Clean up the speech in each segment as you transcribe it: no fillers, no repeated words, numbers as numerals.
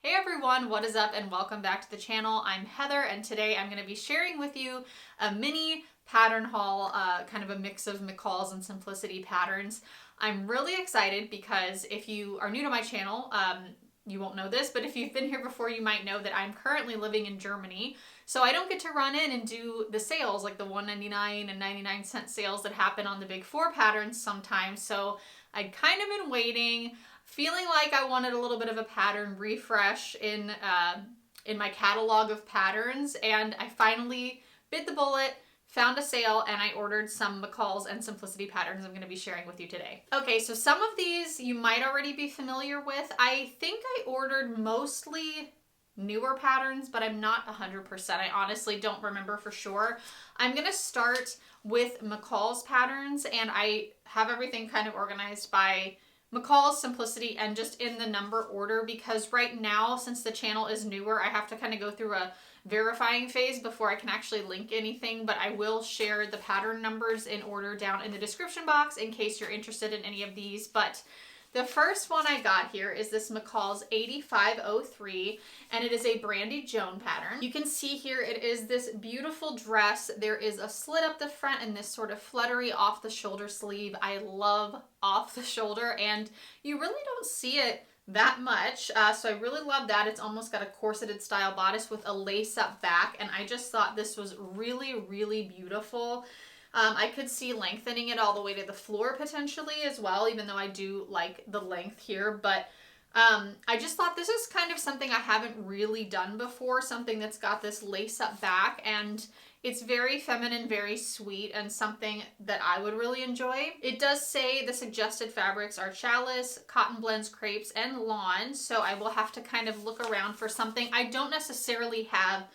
Hey everyone, what is up and welcome back to the channel. I'm Heather and today I'm going to be sharing with you a mini pattern haul, kind of a mix of McCalls and Simplicity patterns. I'm really excited because if you are new to my channel, you won't know this, but if you've been here before, you might know that I'm currently living in Germany. So I don't get to run in and do the sales like the $1.99 and 99-cent sales that happen on the Big Four patterns sometimes. So I'd kind of been waiting, feeling like I wanted a little bit of a pattern refresh in my catalog of patterns, and I finally bit the bullet, found a sale, and I ordered some McCalls and Simplicity patterns I'm going to be sharing with you today. Okay, so some of these you might already be familiar with. I think I ordered mostly newer patterns, but I'm not 100%. I honestly don't remember for sure. I'm going to start with McCalls patterns, and I have everything kind of organized by McCall's, Simplicity, and just in the number order, because right now, since the channel is newer, I have to kind of go through a verifying phase before I can actually link anything, but I will share the pattern numbers in order down in the description box in case you're interested in any of these. But the first one I got here is this McCall's 8503, and it is a Brandi Jones pattern. You can see here it is this beautiful dress. There is a slit up the front and this sort of fluttery off the shoulder sleeve. I love off the shoulder, and you really don't see it that much, so I really love that. It's almost got a corseted style bodice with a lace up back, and I just thought this was really, really beautiful. I could see lengthening it all the way to the floor potentially as well, even though I do like the length here. But I just thought this is kind of something I haven't really done before, something that's got this lace up back, and it's very feminine, very sweet, and something that I would really enjoy. It does say the suggested fabrics are challis, cotton blends, crepes, and lawn, so I will have to kind of look around for something. I don't necessarily have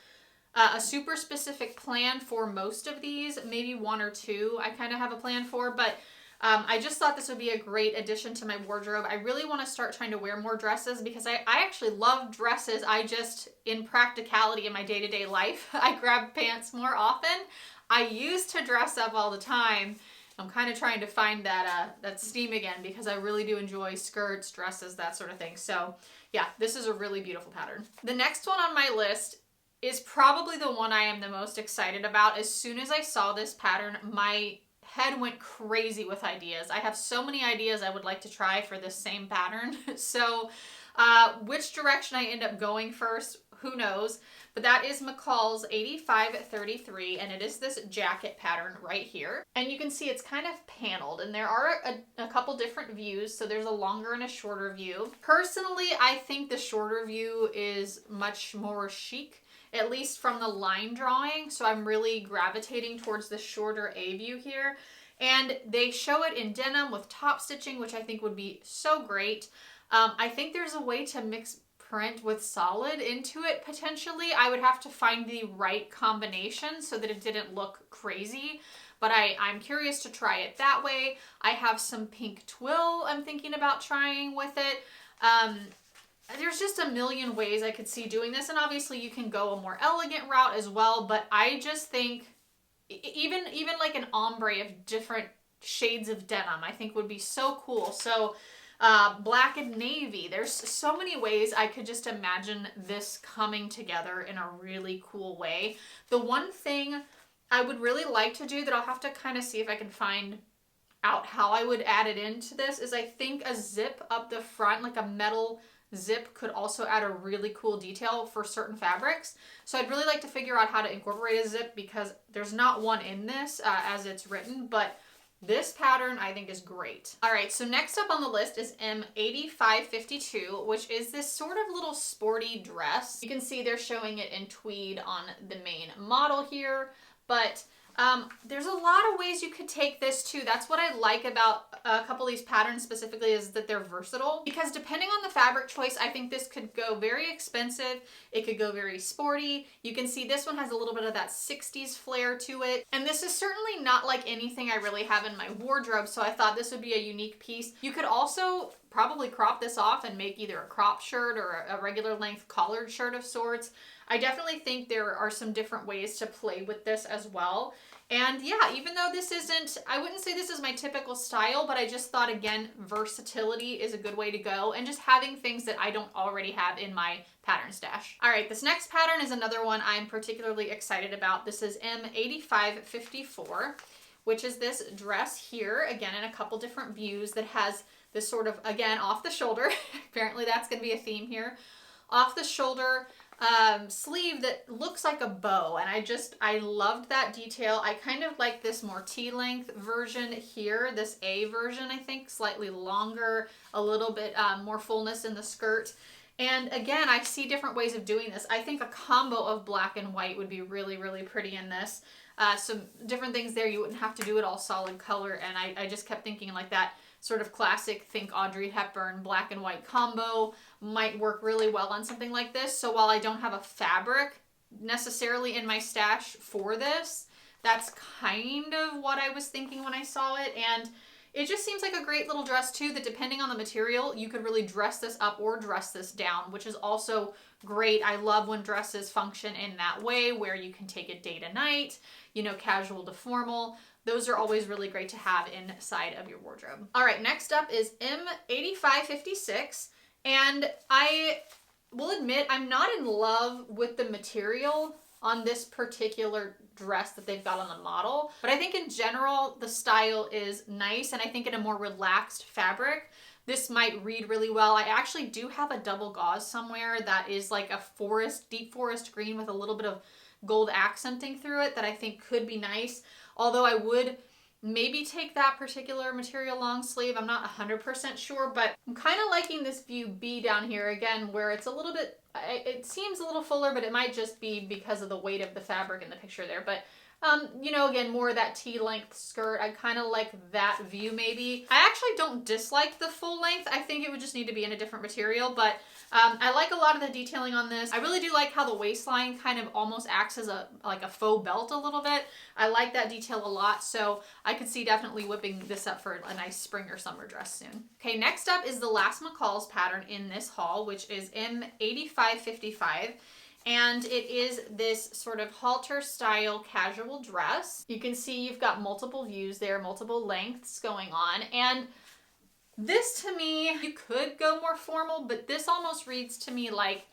a super specific plan for most of these, maybe one or two I kind of have a plan for, but I just thought this would be a great addition to my wardrobe. I really want to start trying to wear more dresses because I actually love dresses. I just, in practicality in my day-to-day life, I grab pants more often. I used to dress up all the time. I'm kind of trying to find that steam again because I really do enjoy skirts, dresses, that sort of thing. So yeah, this is a really beautiful pattern. The next one on my list is probably the one I am the most excited about. As soon as I saw this pattern, my head went crazy with ideas. I have so many ideas I would like to try for this same pattern. So which direction I end up going first, who knows? But that is McCall's 8533, and it is this jacket pattern right here. And you can see it's kind of paneled, and there are a couple different views. So there's a longer and a shorter view. Personally, I think the shorter view is much more chic, at least from the line drawing. So I'm really gravitating towards the shorter A view here. And they show it in denim with top stitching, which I think would be so great. I think there's a way to mix print with solid into it potentially. I would have to find the right combination so that it didn't look crazy, but I'm curious to try it that way. I have some pink twill I'm thinking about trying with it. There's just a million ways I could see doing this, and obviously you can go a more elegant route as well, but I just think even like an ombre of different shades of denim I think would be so cool. So black and navy, there's so many ways I could just imagine this coming together in a really cool way. The one thing I would really like to do that I'll have to kind of see if I can find out how I would add it into this is I think a zip up the front, like a metal zip, could also add a really cool detail for certain fabrics. So I'd really like to figure out how to incorporate a zip because there's not one in this as it's written, but this pattern I think is great. All right, so next up on the list is M8552, which is this sort of little sporty dress. You can see they're showing it in tweed on the main model here, but there's a lot of ways you could take this too. That's what I like about a couple of these patterns specifically, is that they're versatile, because depending on the fabric choice, I think this could go very expensive. It could go very sporty. You can see this one has a little bit of that 60s flair to it. And this is certainly not like anything I really have in my wardrobe, so I thought this would be a unique piece. You could also probably crop this off and make either a crop shirt or a regular length collared shirt of sorts. I definitely think there are some different ways to play with this as well. And yeah, even though this isn't, I wouldn't say this is my typical style, but I just thought, again, versatility is a good way to go, and just having things that I don't already have in my pattern stash. All right, this next pattern is another one I'm particularly excited about. This is M8554, which is this dress here, again, in a couple different views, that has this sort of, again, off the shoulder. Apparently that's going to be a theme here. Off the shoulder sleeve that looks like a bow, and I loved that detail. I kind of like this more T-length version here, this A version, I think, slightly longer, a little bit more fullness in the skirt. And again, I see different ways of doing this. I think a combo of black and white would be really, really pretty in this. Some different things there. You wouldn't have to do it all solid color, and I just kept thinking like that sort of classic, think Audrey Hepburn black and white combo might work really well on something like this. So while I don't have a fabric necessarily in my stash for this, that's kind of what I was thinking when I saw it. And it just seems like a great little dress too, that depending on the material, you could really dress this up or dress this down, which is also great. I love when dresses function in that way, where you can take it day to night, you know, casual to formal. Those are always really great to have inside of your wardrobe. All right, next up is M8556. And I will admit, I'm not in love with the material on this particular dress that they've got on the model. But I think in general, the style is nice. And I think in a more relaxed fabric, this might read really well. I actually do have a double gauze somewhere that is like a forest, deep forest green with a little bit of gold accenting through it that I think could be nice. Although I would maybe take that particular material long sleeve. I'm not 100% sure, but I'm kind of liking this view B down here again, where it's a little bit, it seems a little fuller, but it might just be because of the weight of the fabric in the picture there. But you know, again, more of that T-length skirt. I kind of like that view maybe. I actually don't dislike the full length. I think it would just need to be in a different material, but I like a lot of the detailing on this. I really do like how the waistline kind of almost acts as like a faux belt a little bit. I like that detail a lot, so I could see definitely whipping this up for a nice spring or summer dress soon. Okay, next up is the last McCall's pattern in this haul, which is M8555. And it is this sort of halter style casual dress. You can see you've got multiple views there, multiple lengths going on. And this to me, you could go more formal, but this almost reads to me like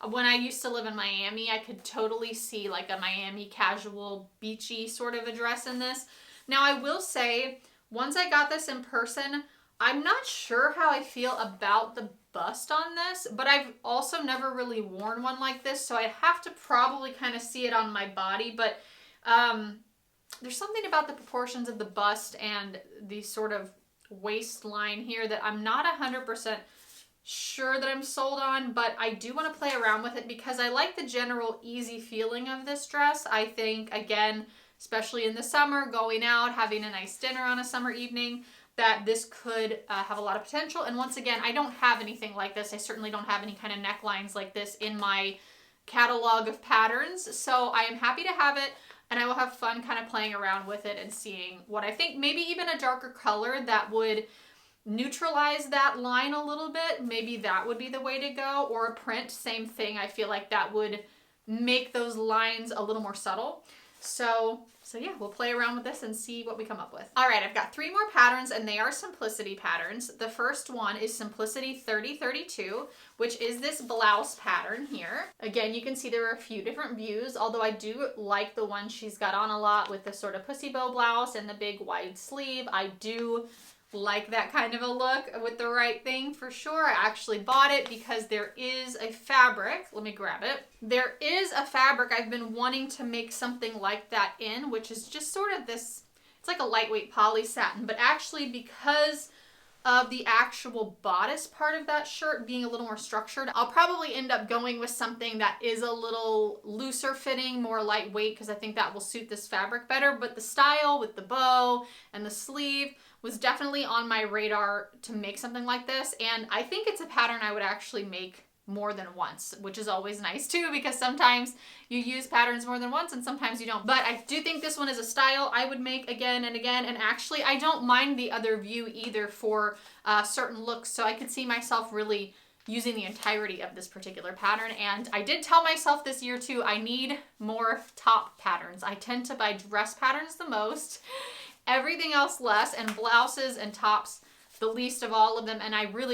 when I used to live in Miami, I could totally see like a Miami casual beachy sort of a dress in this. Now I will say, once I got this in person, I'm not sure how I feel about the bust on this, but I've also never really worn one like this, so I'd have to probably kind of see it on my body. But there's something about the proportions of the bust and the sort of waistline here that I'm not 100% sure that I'm sold on, but I do want to play around with it because I like the general easy feeling of this dress. I think, again, especially in the summer, going out, having a nice dinner on a summer evening, that this could have a lot of potential. And once again, I don't have anything like this. I certainly don't have any kind of necklines like this in my catalog of patterns. So I am happy to have it, and I will have fun kind of playing around with it and seeing what I think. Maybe even a darker color that would neutralize that line a little bit. Maybe that would be the way to go. Or a print, same thing. I feel like that would make those lines a little more subtle. So yeah, we'll play around with this and see what we come up with. All right, I've got 3 more patterns, and they are simplicity patterns. The first one is Simplicity 3032, which is this blouse pattern here. Again, you can see there are a few different views, although I do like the one she's got on a lot with the sort of pussy bow blouse and the big wide sleeve. I do like that kind of a look with the right thing for sure. I actually bought it because there is a fabric. Let me grab it. There is a fabric I've been wanting to make something like that in, which is just sort of this, it's like a lightweight poly satin, but actually because of the actual bodice part of that shirt being a little more structured, I'll probably end up going with something that is a little looser fitting, more lightweight, because I think that will suit this fabric better. But the style with the bow and the sleeve was definitely on my radar to make something like this. And I think it's a pattern I would actually make more than once, which is always nice too, because sometimes you use patterns more than once and sometimes you don't. But I do think this one is a style I would make again and again. And actually, I don't mind the other view either for certain looks. So I could see myself really using the entirety of this particular pattern. And I did tell myself this year too, I need more top patterns. I tend to buy dress patterns the most, everything else less, and blouses and tops the least of all of them. And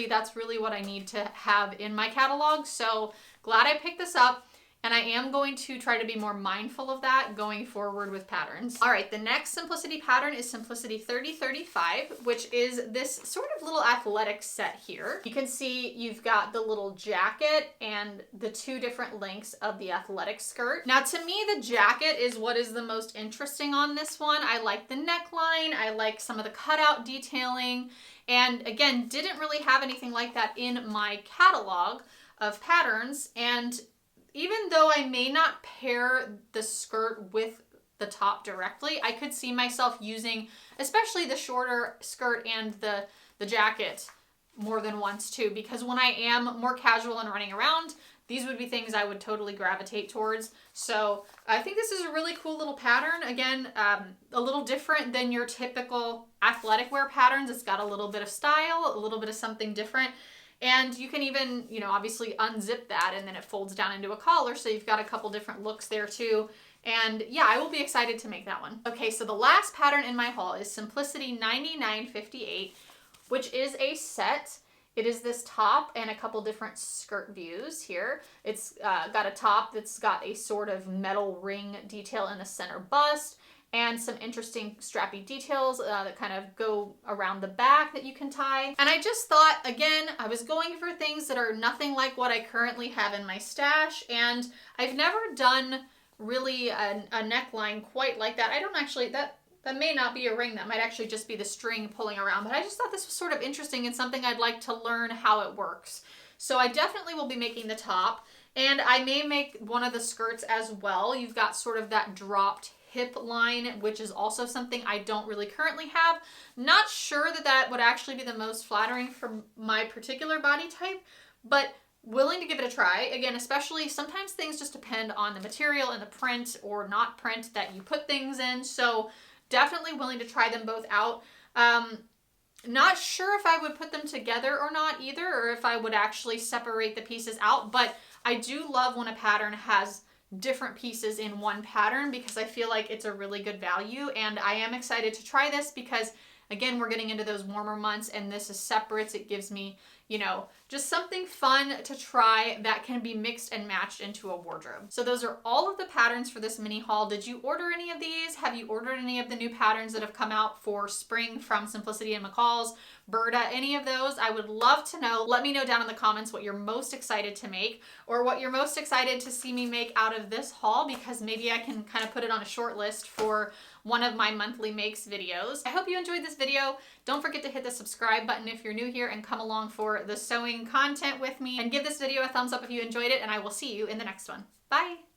that's really what I need to have in my catalog. So glad I picked this up. And I am going to try to be more mindful of that going forward with patterns. All right, the next Simplicity pattern is Simplicity 3035, which is this sort of little athletic set here. You can see you've got the little jacket and the two different lengths of the athletic skirt. Now, to me, the jacket is what is the most interesting on this one. I like the neckline. I like some of the cutout detailing. And again, didn't really have anything like that in my catalog of patterns. And even though I may not pair the skirt with the top directly, I could see myself using, especially the shorter skirt and the jacket more than once too, because when I am more casual and running around, these would be things I would totally gravitate towards. So I think this is a really cool little pattern. Again, a little different than your typical athletic wear patterns. It's got a little bit of style, a little bit of something different. And you can even, obviously unzip that and then it folds down into a collar. So you've got a couple different looks there too. And yeah, I will be excited to make that one. Okay, so the last pattern in my haul is Simplicity 9958, which is a set. It is this top and a couple different skirt views here. It's got a top that's got a sort of metal ring detail in the center bust, and some interesting strappy details that kind of go around the back that you can tie. And I just thought, again, I was going for things that are nothing like what I currently have in my stash, and I've never done really a neckline quite like that. I don't actually, that may not be a ring, that might actually just be the string pulling around, but I just thought this was sort of interesting and something I'd like to learn how it works. So I definitely will be making the top, and I may make one of the skirts as well. You've got sort of that dropped hip line, which is also something I don't really currently have. Not sure that that would actually be the most flattering for my particular body type, but willing to give it a try. Again, especially sometimes things just depend on the material and the print or not print that you put things in. So definitely willing to try them both out. Not sure if I would put them together or not either, or if I would actually separate the pieces out, but I do love when a pattern has different pieces in one pattern because I feel like it's a really good value. And I am excited to try this because, again, we're getting into those warmer months and this is separates. It gives me, just something fun to try that can be mixed and matched into a wardrobe. So those are all of the patterns for this mini haul. Did you order any of these? Have you ordered any of the new patterns that have come out for spring from Simplicity and McCall's, Berta, any of those? I would love to know. Let me know down in the comments what you're most excited to make or what you're most excited to see me make out of this haul, because maybe I can kind of put it on a short list for one of my monthly makes videos. I hope you enjoyed this video. Don't forget to hit the subscribe button if you're new here and come along for the sewing content with me, and give this video a thumbs up if you enjoyed it, and I will see you in the next one. Bye.